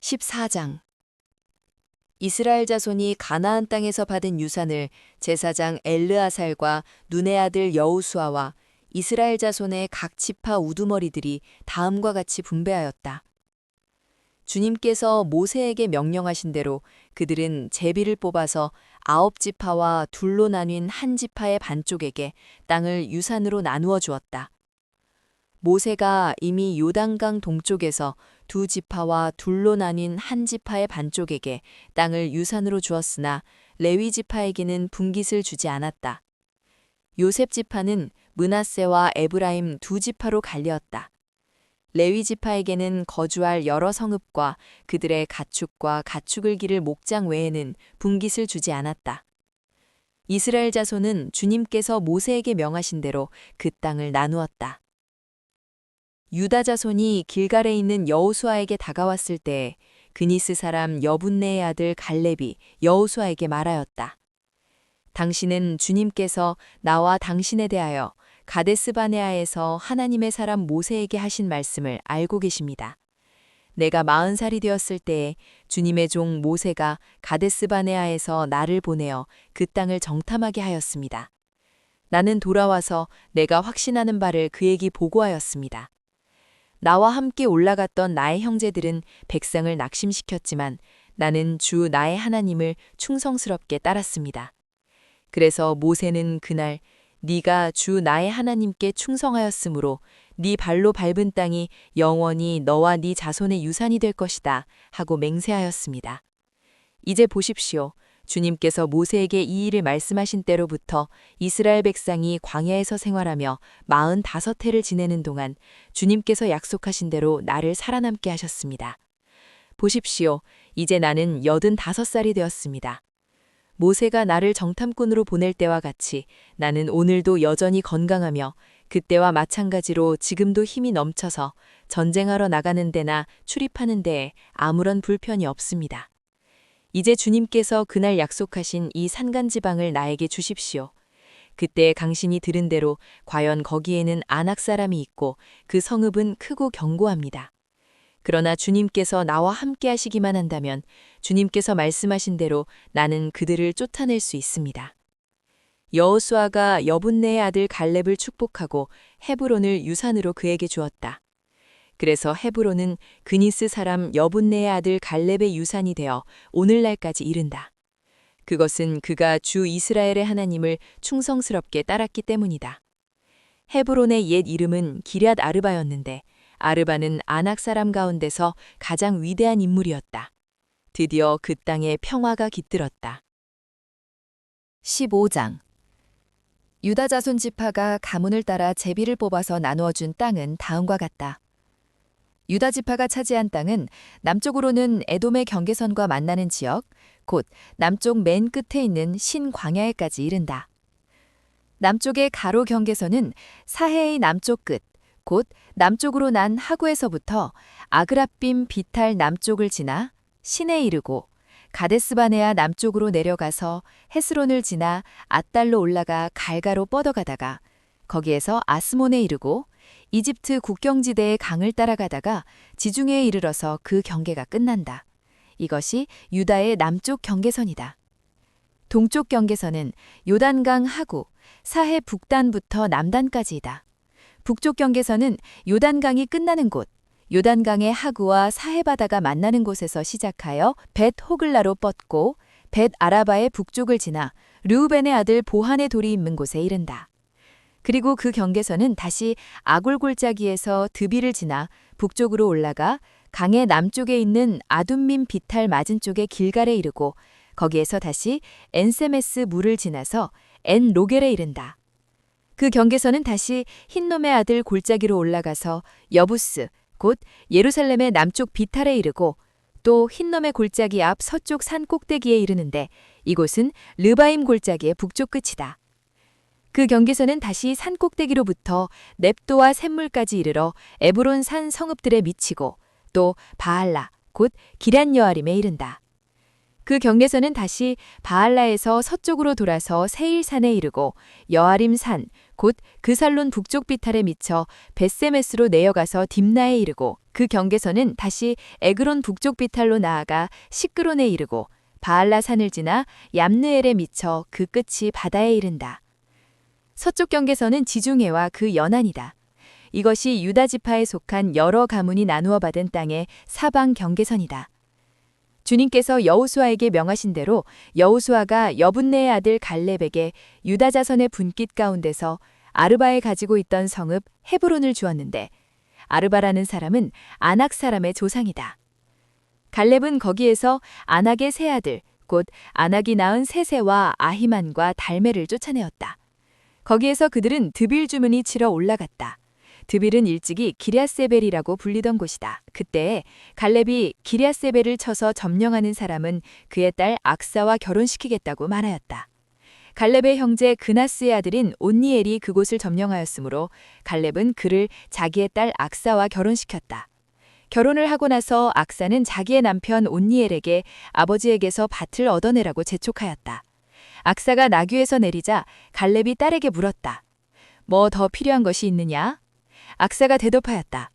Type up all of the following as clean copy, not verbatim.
14장 이스라엘 자손이 가나안 땅에서 받은 유산을 제사장 엘르아살과 눈의 아들 여호수아와 이스라엘 자손의 각 지파 우두머리들이 다음과 같이 분배하였다. 주님께서 모세에게 명령하신 대로 그들은 제비를 뽑아서 9지파와 둘로 나뉜 한 지파의 반쪽에게 땅을 유산으로 나누어 주었다. 모세가 이미 요단강 동쪽에서 2지파와 둘로 나뉜 한 지파의 반쪽에게 땅을 유산으로 주었으나 레위 지파에게는 분깃을 주지 않았다. 요셉 지파는 므낫세와 에브라임 2지파로 갈렸다. 레위 지파에게는 거주할 여러 성읍과 그들의 가축과 가축을 기를 목장 외에는 분깃을 주지 않았다. 이스라엘 자손은 주님께서 모세에게 명하신 대로 그 땅을 나누었다. 유다 자손이 길갈에 있는 여호수아에게 다가왔을 때 그니스 사람 여분네의 아들 갈렙이 여호수아에게 말하였다. 당신은 주님께서 나와 당신에 대하여 가데스 바네아에서 하나님의 사람 모세에게 하신 말씀을 알고 계십니다. 내가 40살이 되었을 때에 주님의 종 모세가 가데스 바네아에서 나를 보내어 그 땅을 정탐하게 하였습니다. 나는 돌아와서 내가 확신하는 바를 그에게 보고하였습니다. 나와 함께 올라갔던 나의 형제들은 백성을 낙심시켰지만 나는 주 나의 하나님을 충성스럽게 따랐습니다. 그래서 모세는 그날 네가 주 나의 하나님께 충성하였으므로 네 발로 밟은 땅이 영원히 너와 네 자손의 유산이 될 것이다 하고 맹세하였습니다. 이제 보십시오. 주님께서 모세에게 이 일을 말씀하신 때로부터 이스라엘 백성이 광야에서 생활하며 45해를 지내는 동안 주님께서 약속하신 대로 나를 살아남게 하셨습니다. 보십시오. 이제 나는 85살이 되었습니다. 모세가 나를 정탐꾼으로 보낼 때와 같이 나는 오늘도 여전히 건강하며 그때와 마찬가지로 지금도 힘이 넘쳐서 전쟁하러 나가는 데나 출입하는 데에 아무런 불편이 없습니다. 이제 주님께서 그날 약속하신 이 산간지방을 나에게 주십시오. 그때 당신이 들은 대로 과연 거기에는 아낙 사람이 있고 그 성읍은 크고 견고합니다. 그러나 주님께서 나와 함께 하시기만 한다면 주님께서 말씀하신 대로 나는 그들을 쫓아낼 수 있습니다. 여호수아가 여분네의 아들 갈렙을 축복하고 헤브론을 유산으로 그에게 주었다. 그래서 헤브론은 그니스 사람 여분네의 아들 갈렙의 유산이 되어 오늘날까지 이른다. 그것은 그가 주 이스라엘의 하나님을 충성스럽게 따랐기 때문이다. 헤브론의 옛 이름은 기럇 아르바였는데 아르바는 아낙 사람 가운데서 가장 위대한 인물이었다. 드디어 그 땅에 평화가 깃들었다. 15장 유다 자손 지파가 가문을 따라 제비를 뽑아서 나누어 준 땅은 다음과 같다. 유다 지파가 차지한 땅은 남쪽으로는 에돔의 경계선과 만나는 지역, 곧 남쪽 맨 끝에 있는 신광야에까지 이른다. 남쪽의 가로 경계선은 사해의 남쪽 끝, 곧 남쪽으로 난 하구에서부터 아그라빔 비탈 남쪽을 지나 신에 이르고 가데스바네아 남쪽으로 내려가서 헤스론을 지나 앗달로 올라가 갈가로 뻗어가다가 거기에서 아스몬에 이르고 이집트 국경지대의 강을 따라가다가 지중해에 이르러서 그 경계가 끝난다. 이것이 유다의 남쪽 경계선이다. 동쪽 경계선은 요단강 하구, 사해 북단부터 남단까지이다. 북쪽 경계선은 요단강이 끝나는 곳, 요단강의 하구와 사해 바다가 만나는 곳에서 시작하여 벳 호글라로 뻗고 벳 아라바의 북쪽을 지나 르우벤의 아들 보한의 돌이 있는 곳에 이른다. 그리고 그 경계선은 다시 아골 골짜기에서 드비를 지나 북쪽으로 올라가 강의 남쪽에 있는 아둠민 비탈 맞은 쪽의 길갈에 이르고 거기에서 다시 엔세메스 물을 지나서 엔 로겔에 이른다. 그 경계선은 다시 흰놈의 아들 골짜기로 올라가서 여부스, 곧 예루살렘의 남쪽 비탈에 이르고 또 흰놈의 골짜기 앞 서쪽 산 꼭대기에 이르는데 이곳은 르바임 골짜기의 북쪽 끝이다. 그 경계선은 다시 산 꼭대기로부터 넵도와 샘물까지 이르러 에브론 산 성읍들에 미치고 또 바알라, 곧 기럇 여아림에 이른다. 그 경계선은 다시 바알라에서 서쪽으로 돌아서 세일산에 이르고 여아림 산, 곧 그살론 북쪽 비탈에 미쳐 벳세메스로 내려가서 딥나에 이르고 그 경계선은 다시 에그론 북쪽 비탈로 나아가 시끄론에 이르고 바알라 산을 지나 얌느엘에 미쳐 그 끝이 바다에 이른다. 서쪽 경계선은 지중해와 그 연안이다. 이것이 유다 지파에 속한 여러 가문이 나누어 받은 땅의 사방 경계선이다. 주님께서 여호수아에게 명하신 대로 여호수아가 여분네의 아들 갈렙에게 유다 자손의 분깃 가운데서 아르바에 가지고 있던 성읍 헤브론을 주었는데 아르바라는 사람은 아낙 사람의 조상이다. 갈렙은 거기에서 아낙의 세 아들, 곧 아낙이 낳은 세세와 아히만과 달메를 쫓아내었다. 거기에서 그들은 드빌 주문이 치러 올라갔다. 드빌은 일찍이 기럇세벨이라고 불리던 곳이다. 그때 갈렙이 기럇세벨을 쳐서 점령하는 사람은 그의 딸 악사와 결혼시키겠다고 말하였다. 갈렙의 형제 그나스의 아들인 온니엘이 그곳을 점령하였으므로 갈렙은 그를 자기의 딸 악사와 결혼시켰다. 결혼을 하고 나서 악사는 자기의 남편 온니엘에게 아버지에게서 밭을 얻어내라고 재촉하였다. 악사가 나귀에서 내리자 갈렙이 딸에게 물었다. 뭐 더 필요한 것이 있느냐? 악사가 대답하였다.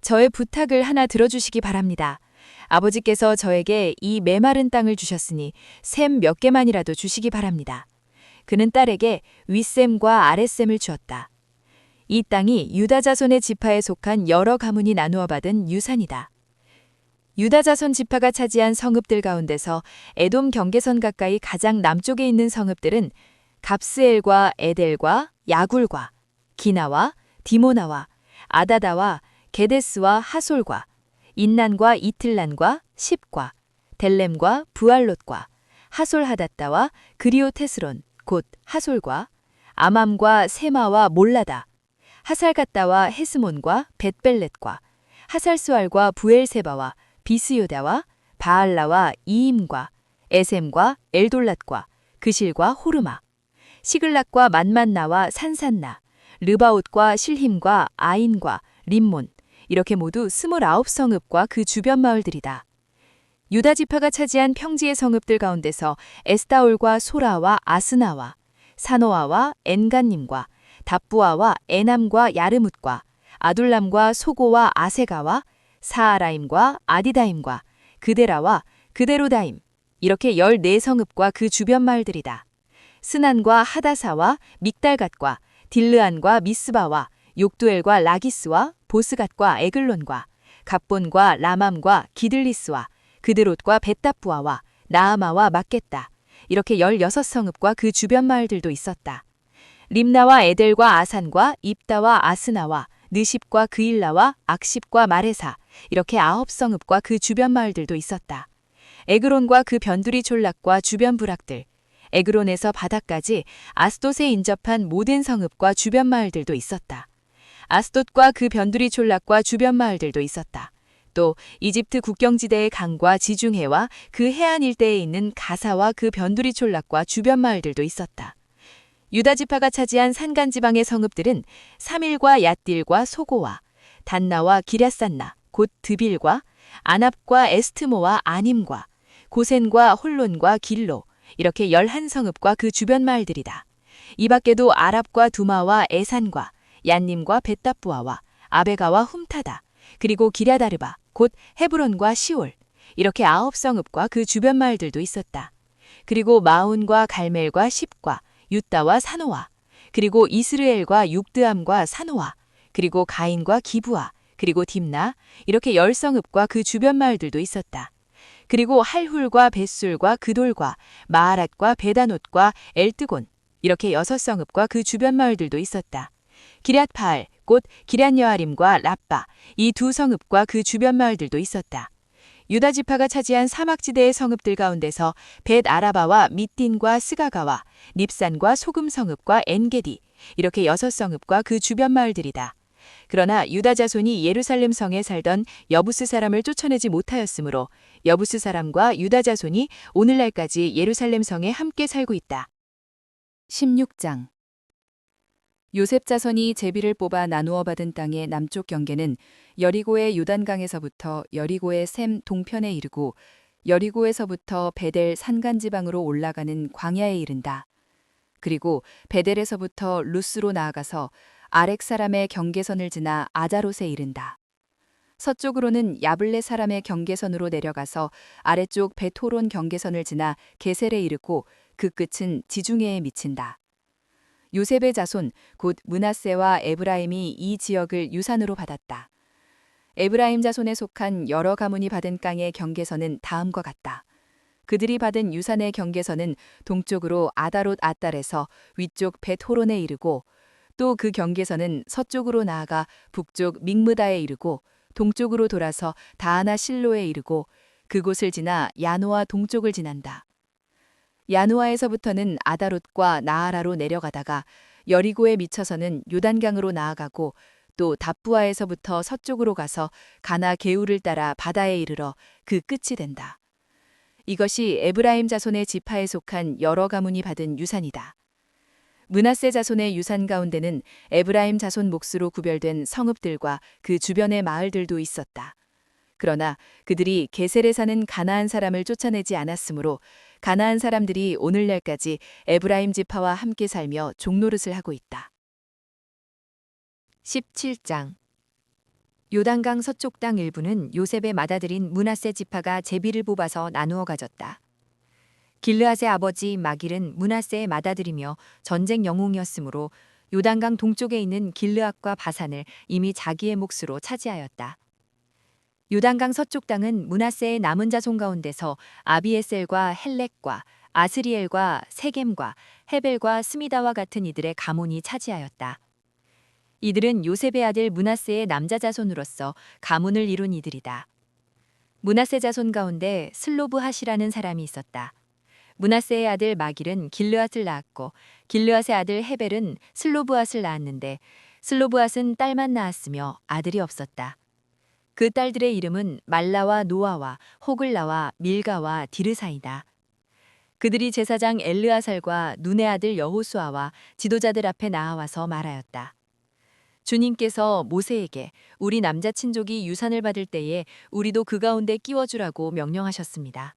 저의 부탁을 하나 들어주시기 바랍니다. 아버지께서 저에게 이 메마른 땅을 주셨으니 샘 몇 개만이라도 주시기 바랍니다. 그는 딸에게 윗샘과 아랫샘을 주었다. 이 땅이 유다 자손의 지파에 속한 여러 가문이 나누어 받은 유산이다. 유다 자손 지파가 차지한 성읍들 가운데서 에돔 경계선 가까이 가장 남쪽에 있는 성읍들은 갑스엘과 에델과 야굴과 기나와 디모나와 아다다와 게데스와 하솔과 인난과 이틀란과 십과 델렘과 부알롯과 하솔하닷다와 그리오테스론 곧 하솔과 아맘과 세마와 몰라다 하살갓다와 헤스몬과 벳벨렛과 하살수알과 부엘세바와 비스요다와 바알라와 이임과 에셈과 엘돌랏과 그실과 호르마 시글락과 만만나와 산산나 르바옷과 실힘과 아인과 림몬 이렇게 모두 29성읍과 그 주변 마을들이다. 유다 지파가 차지한 평지의 성읍들 가운데서 에스타올과 소라와 아스나와 사노아와 엔간님과 답부아와 에남과 야르뭇과 아둘람과 소고와 아세가와 사아라임과 아디다임과 그데라와 그데로다임 이렇게 14성읍과 그 주변 마을들이다. 스난과 하다사와 믹달갓과 딜르안과 미스바와 욕두엘과 라기스와 보스갓과 에글론과 갑본과 라맘과 기들리스와 그드롯과 벳답부아와 나아마와 막겠다. 이렇게 16성읍과 그 주변 마을들도 있었다. 림나와 에델과 아산과 입다와 아스나와 느십과 그일라와 악십과 마레사 이렇게 9성읍과 그 주변 마을들도 있었다. 에그론과 그 변두리 촌락과 주변 부락들 에그론에서 바다까지 아스돗에 인접한 모든 성읍과 주변 마을들도 있었다. 아스돗과 그 변두리 촌락과 주변 마을들도 있었다. 또 이집트 국경지대의 강과 지중해와 그 해안 일대에 있는 가사와 그 변두리 촌락과 주변 마을들도 있었다. 유다 지파가 차지한 산간 지방의 성읍들은 사밀과 얏딜과 소고와 단나와 기럇산나 곧 드빌과 아납과 에스트모와 아님과 고센과 홀론과 길로 이렇게 11성읍과 그 주변 마을들이다. 이 밖에도 아랍과 두마와 에산과 얀님과 벳답부아와 아베가와 훔타다 그리고 기랴다르바 곧 헤브론과 시올 이렇게 9성읍과 그 주변 마을들도 있었다. 그리고 마온과 갈멜과 십과 유다와 사노아 그리고 이스르엘과 육드암과 사노아 그리고 가인과 기부아 그리고 딥나 이렇게 10성읍과 그 주변 마을들도 있었다. 그리고 할훌과 벳술과 그돌과 마하랏과 베다노트과 엘뜨곤 이렇게 6성읍과 그 주변 마을들도 있었다. 기럇파알 곧 기럇여아림과 라빠 이 2성읍과 그 주변 마을들도 있었다. 유다 지파가 차지한 사막지대의 성읍들 가운데서 벳 아라바와 밑딘과 스가가와 닙산과 소금 성읍과 엔게디 이렇게 6성읍과 그 주변 마을들이다. 그러나 유다 자손이 예루살렘 성에 살던 여부스 사람을 쫓아내지 못하였으므로 여부스 사람과 유다 자손이 오늘날까지 예루살렘 성에 함께 살고 있다. 16장 요셉 자손이 제비를 뽑아 나누어 받은 땅의 남쪽 경계는 여리고의 요단강에서부터 여리고의 샘 동편에 이르고 여리고에서부터 베델 산간지방으로 올라가는 광야에 이른다. 그리고 베델에서부터 루스로 나아가서 아렉 사람의 경계선을 지나 아자롯에 이른다. 서쪽으로는 야블레 사람의 경계선으로 내려가서 아래쪽 베토론 경계선을 지나 게셀에 이르고 그 끝은 지중해에 미친다. 요셉의 자손 곧 므낫세와 에브라임이 이 지역을 유산으로 받았다. 에브라임 자손에 속한 여러 가문이 받은 땅의 경계선은 다음과 같다. 그들이 받은 유산의 경계선은 동쪽으로 아다롯 아달에서 위쪽 벳호론에 이르고 또 그 경계선은 서쪽으로 나아가 북쪽 믹므다에 이르고 동쪽으로 돌아서 다하나 실로에 이르고 그곳을 지나 야노아 동쪽을 지난다. 야노아에서부터는 아다롯과 나아라로 내려가다가 여리고에 미쳐서는 요단강으로 나아가고 또 답부아에서부터 서쪽으로 가서 가나 게울을 따라 바다에 이르러 그 끝이 된다. 이것이 에브라임 자손의 지파에 속한 여러 가문이 받은 유산이다. 므낫세 자손의 유산 가운데는 에브라임 자손 몫으로 구별된 성읍들과 그 주변의 마을들도 있었다. 그러나 그들이 게셀에 사는 가나안 사람을 쫓아내지 않았으므로 가나안 사람들이 오늘날까지 에브라임 지파와 함께 살며 종노릇을 하고 있다. 17장 요단강 서쪽 땅 일부는 요셉의 맏아들인 므낫세 지파가 제비를 뽑아서 나누어 가졌다. 길르앗의 아버지 마길은 므낫세의 맏아들이며 전쟁 영웅이었으므로 요단강 동쪽에 있는 길르앗과 바산을 이미 자기의 몫으로 차지하였다. 요단강 서쪽 땅은 므낫세의 남은 자손 가운데서 아비에셀과 헬렉과 아스리엘과 세겜과 헤벨과 스미다와 같은 이들의 가문이 차지하였다. 이들은 요셉의 아들 므낫세의 남자 자손으로서 가문을 이룬 이들이다. 므낫세 자손 가운데 슬로브핫이라는 사람이 있었다. 므낫세의 아들 마길은 길르앗을 낳았고 길르앗의 아들 헤벨은 슬로브핫을 낳았는데 슬로브핫은 딸만 낳았으며 아들이 없었다. 그 딸들의 이름은 말라와 노아와 호글라와 밀가와 디르사이다. 그들이 제사장 엘르아살과 눈의 아들 여호수아와 지도자들 앞에 나아와서 말하였다. 주님께서 모세에게 우리 남자 친족이 유산을 받을 때에 우리도 그 가운데 끼워주라고 명령하셨습니다.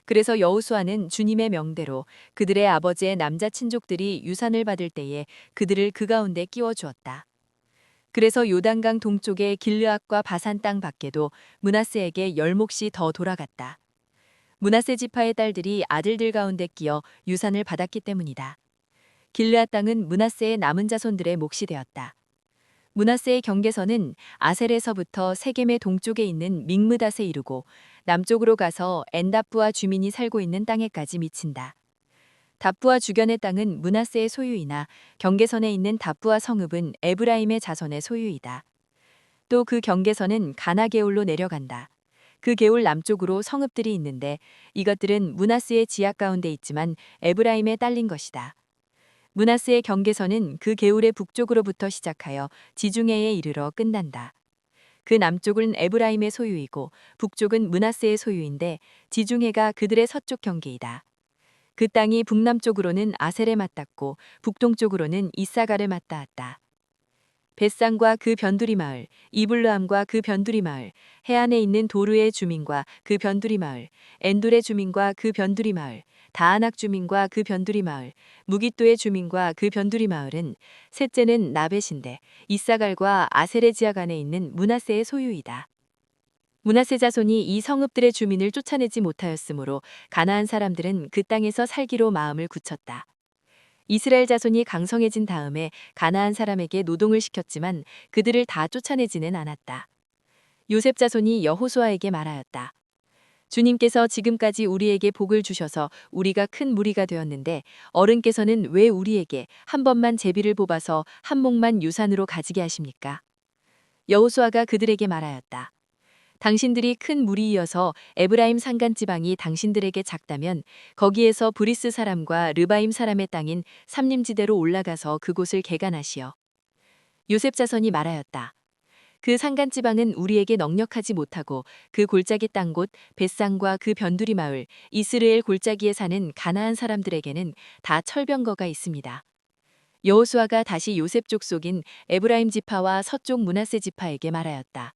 그래서 여호수아는 주님의 명대로 그들의 아버지의 남자 친족들이 유산을 받을 때에 그들을 그 가운데 끼워주었다. 그래서 요단강 동쪽의 길르앗과 바산 땅 밖에도 므낫세에게 10몫이 더 돌아갔다. 므낫세 지파의 딸들이 아들들 가운데 끼어 유산을 받았기 때문이다. 길르앗 땅은 므낫세의 남은 자손들의 몫이 되었다. 므낫세의 경계선은 아셀에서부터 세겜의 동쪽에 있는 믹므닷에 이르고 남쪽으로 가서 엔답부아 주민이 살고 있는 땅에까지 미친다. 답부아 주변의 땅은 므낫세의 소유이나 경계선에 있는 답부아 성읍은 에브라임의 자손의 소유이다. 또 그 경계선은 가나 게울로 내려간다. 그 게울 남쪽으로 성읍들이 있는데 이것들은 므낫세의 지하 가운데 있지만 에브라임에 딸린 것이다. 므낫세의 경계선은 그 게울의 북쪽으로부터 시작하여 지중해에 이르러 끝난다. 그 남쪽은 에브라임의 소유이고 북쪽은 므낫세의 소유인데 지중해가 그들의 서쪽 경계이다. 그 땅이 북남쪽으로는 아셀에 맞닿고 북동쪽으로는 이사갈에 맞닿았다. 벳산과 그 변두리 마을, 이블르함과 그 변두리 마을, 해안에 있는 도르의 주민과 그 변두리 마을, 엔돌의 주민과 그 변두리 마을, 다아낙 주민과 그 변두리 마을, 무깃도의 주민과 그 변두리 마을은 셋째는 나벳인데 이사갈과 아셀의 지하 간에 있는 므낫세의 소유이다. 므낫세 자손이 이 성읍들의 주민을 쫓아내지 못하였으므로 가나안 사람들은 그 땅에서 살기로 마음을 굳혔다. 이스라엘 자손이 강성해진 다음에 가나안 사람에게 노동을 시켰지만 그들을 다 쫓아내지는 않았다. 요셉 자손이 여호수아에게 말하였다. 주님께서 지금까지 우리에게 복을 주셔서 우리가 큰 무리가 되었는데 어른께서는 왜 우리에게 한 번만 제비를 뽑아서 한 몫만 유산으로 가지게 하십니까? 여호수아가 그들에게 말하였다. 당신들이 큰 무리이어서 에브라임 산간 지방이 당신들에게 작다면 거기에서 브리스 사람과 르바임 사람의 땅인 삼림지대로 올라가서 그곳을 개간하시어. 요셉 자손이 말하였다. 그 산간 지방은 우리에게 넉넉하지 못하고 그 골짜기 땅 곧 벳산과 그 변두리 마을 이스르엘 골짜기에 사는 가나안 사람들에게는 다 철병거가 있습니다. 여호수아가 다시 요셉 족속인 에브라임 지파와 서쪽 므낫세 지파에게 말하였다.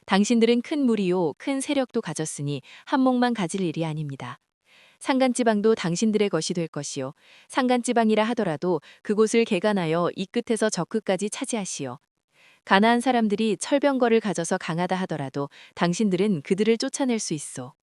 당신들은 큰 무리요 큰 세력도 가졌으니 한몫만 가질 일이 아닙니다. 산간지방도 당신들의 것이 될 것이요 산간지방이라 하더라도 그곳을 개간하여 이 끝에서 저 끝까지 차지하시오. 가나안 사람들이 철병거를 가져서 강하다 하더라도 당신들은 그들을 쫓아낼 수 있어.